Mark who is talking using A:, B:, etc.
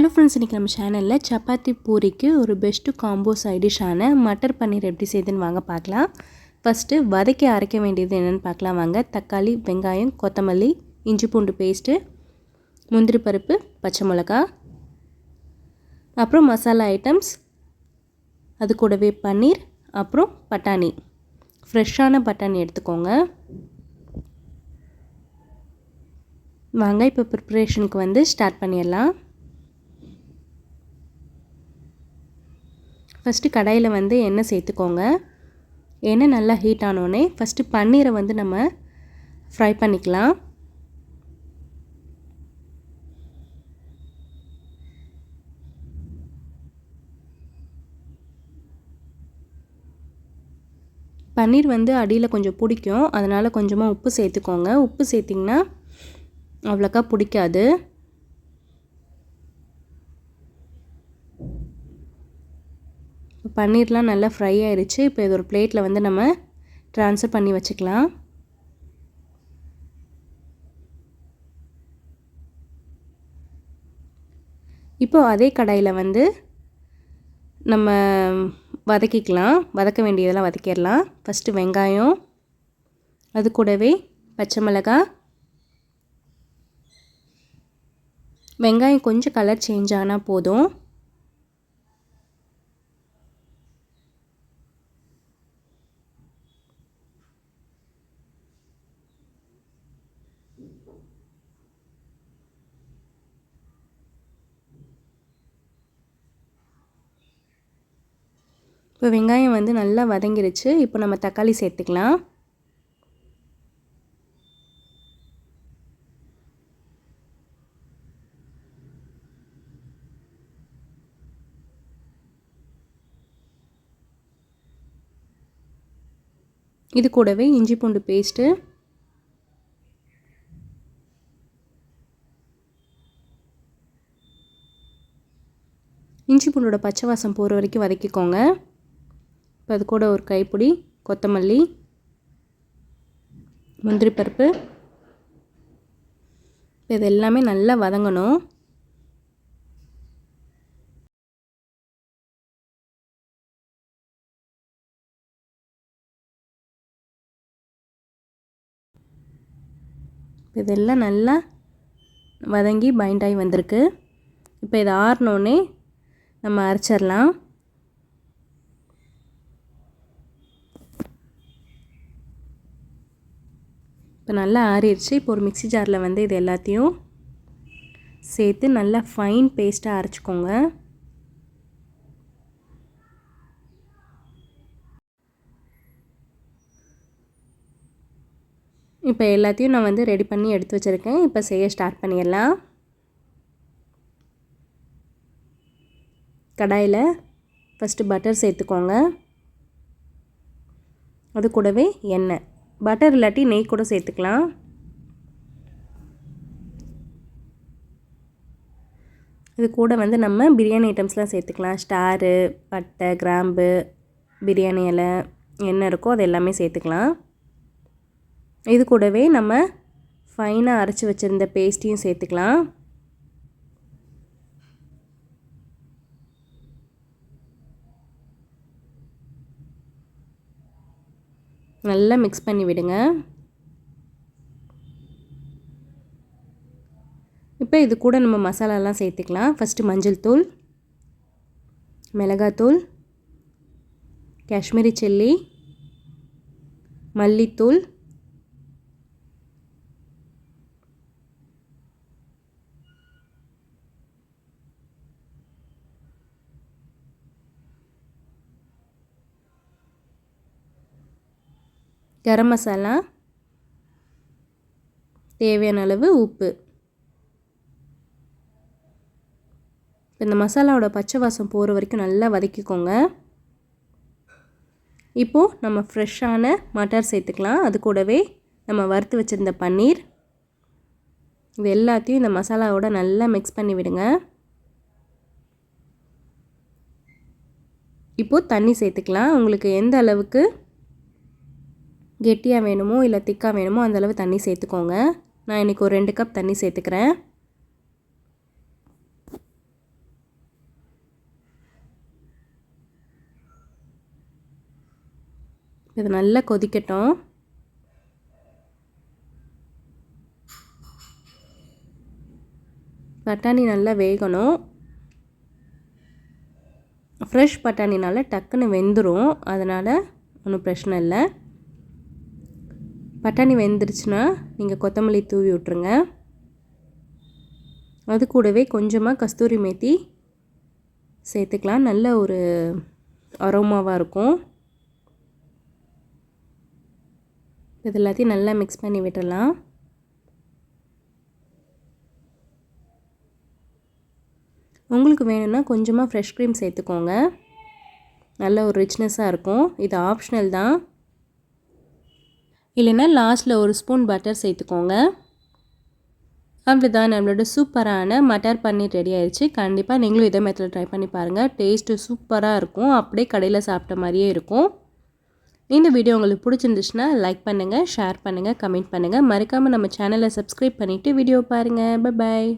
A: Hello friends, இன்றைக்கி நம்ம சேனலில் சப்பாத்தி பூரிக்கு ஒரு best combo side டிஷ்ஷான matar paneer எப்படி செய்யுதுன்னு வாங்க பார்க்கலாம். ஃபஸ்ட்டு வதக்கி அரைக்க வேண்டியது என்னென்னு பார்க்கலாம் வாங்க. தக்காளி, வெங்காயம், கொத்தமல்லி, இஞ்சி பூண்டு பேஸ்ட்டு, முந்திரி பருப்பு, பச்சை மிளகா, அப்புறம் மசாலா ஐட்டம்ஸ், அது கூடவே பன்னீர், அப்புறம் பட்டாணி, ஃப்ரெஷ்ஷான பட்டாணி எடுத்துக்கோங்க. வாங்க இப்போ ப்ரிப்ரேஷனுக்கு ஸ்டார்ட் பண்ணிடலாம். ஃபஸ்ட்டு கடாயில் எண்ணெய் சேர்த்துக்கோங்க. எண்ணெய் நல்லா ஹீட் ஆனோடனே ஃபஸ்ட்டு பன்னீரை நம்ம ஃப்ரை பண்ணிக்கலாம். பன்னீர் அடியில் கொஞ்சம் பிடிக்கும், அதனால் கொஞ்சமாக உப்பு சேர்த்துக்கோங்க. உப்பு சேர்த்திங்கன்னா அவ்வளோக்கா பிடிக்காது. பன்னீர்லாம் நல்லா ஃப்ரை ஆயிடுச்சு. இப்போ இது ஒரு பிளேட்டில் நம்ம ட்ரான்ஸ்ஃபர் பண்ணி வச்சுக்கலாம். இப்போது அதே கடாயில் நம்ம வதக்கிக்கலாம். வதக்க வேண்டியதெல்லாம் வதக்கிடலாம். ஃபஸ்ட்டு வெங்காயம், அது கூடவே பச்சை மிளகாய். வெங்காயம் கொஞ்சம் கலர் சேஞ்ச் ஆனால் போதும். இப்போ வெங்காயம் நல்லா வதங்கிருச்சு. இப்போ நம்ம தக்காளி சேர்த்துக்கலாம். இது கூடவே இஞ்சி பூண்டு பேஸ்ட்டு, இஞ்சி பூண்டோட பச்சை வாசம் போகிற வரைக்கும் வதக்கிக்கோங்க. இப்போ அது கூட ஒரு கைப்பிடி கொத்தமல்லி, முந்திரி பருப்பு, இது எல்லாமே நல்லா வதங்கணும். இதெல்லாம் நல்லா வதங்கி பைண்டாகி வந்திருக்கு. இப்போ இதை ஆறினோடனே நம்ம அரைச்சிடலாம். இப்போ நல்லா ஆறிடுச்சு. இப்போ ஒரு மிக்ஸி ஜாரில் இது எல்லாத்தையும் சேர்த்து நல்லா ஃபைன் பேஸ்ட்டாக அரைச்சிக்கோங்க. இப்போ எல்லாத்தையும் நான் ரெடி பண்ணி எடுத்து வச்சுருக்கேன். இப்போ செய்ய ஸ்டார்ட் பண்ணிடலாம். கடாயில் ஃபஸ்ட்டு பட்டர் சேர்த்துக்கோங்க. அது கூடவே எண்ணெய், பட்டர் இல்லாட்டி நெய் கூட சேர்த்துக்கலாம். இது கூட நம்ம பிரியாணி ஐட்டம்ஸ்லாம் சேர்த்துக்கலாம். ஸ்டாரு, பட்டை, கிராம்பு, பிரியாணி இலை, என்ன இருக்கோ அது எல்லாமே சேர்த்துக்கலாம். இது கூடவே நம்ம ஃபைனாக அரைச்சி வச்சுருந்த பேஸ்ட்டையும் சேர்த்துக்கலாம். நல்லா மிக்ஸ் பண்ணி விடுங்க. இப்போ இது கூட நம்ம மசாலாலாம் சேர்த்துக்கலாம். ஃபஸ்ட்டு மஞ்சள் தூள், மிளகாத்தூள், காஷ்மீரி சில்லி, மல்லித்தூள், கரம் மசாலா, தேவையான அளவு உப்பு. இந்த மசாலாவோட பச்சை வாசம் போகிற வரைக்கும் நல்லா வதக்கிக்கோங்க. இப்போது நம்ம ஃப்ரெஷ்ஷான மட்டர் சேர்த்துக்கலாம். அது கூடவே நம்ம வறுத்து வச்சுருந்த பன்னீர், இது எல்லாத்தையும் இந்த மசாலாவோட நல்லா மிக்ஸ் பண்ணி விடுங்க. இப்போது தண்ணி சேர்த்துக்கலாம். உங்களுக்கு எந்த அளவுக்கு கெட்டியாக வேணுமோ இல்லை திக்காக வேணுமோ அந்தளவு தண்ணி சேர்த்துக்கோங்க. நான் இன்றைக்கி ஒரு 2 கப் தண்ணி சேர்த்துக்கிறேன். இது நல்லா கொதிக்கட்டும். பட்டாணி நல்லா வேகணும். ஃப்ரெஷ் பட்டாணினால டக்குன்னு வெந்துடும், அதனால் ஒன்றும் பிரச்சனை இல்லை. பட்டாணி வெந்துருச்சுன்னா நீங்கள் கொத்தமல்லி தூவி விட்ருங்க. அது கூடவே கொஞ்சமாக கஸ்தூரி மேத்தி சேர்த்துக்கலாம். நல்ல ஒரு அரோமாவாக இருக்கும். இது எல்லாத்தையும் நல்லா மிக்ஸ் பண்ணி விட்டுடலாம். உங்களுக்கு வேணும்னா கொஞ்சமாக ஃப்ரெஷ் க்ரீம் சேர்த்துக்கோங்க, நல்ல ஒரு ரிச்னஸாக இருக்கும். இது ஆப்ஷனல் தான். இல்லைன்னா லாஸ்ட்டில் ஒரு ஸ்பூன் பட்டர் சேர்த்துக்கோங்க. அப்படிதான் நம்மளோட சூப்பரான மட்டர் பன்னீர் ரெடி ஆயிடுச்சு. கண்டிப்பாக நீங்களும் இதே மெத்தடில் ட்ரை பண்ணி பாருங்கள். டேஸ்ட்டு சூப்பராக இருக்கும், அப்படியே கடையில் சாப்பிட்ட மாதிரியே இருக்கும். இந்த வீடியோ உங்களுக்கு பிடிச்சிருந்துச்சுன்னா லைக் பண்ணுங்கள், ஷேர் பண்ணுங்கள், கமெண்ட் பண்ணுங்கள். மறக்காமல் நம்ம சேனலை சப்ஸ்கிரைப் பண்ணிவிட்டு வீடியோ பாருங்கள். Bye bye.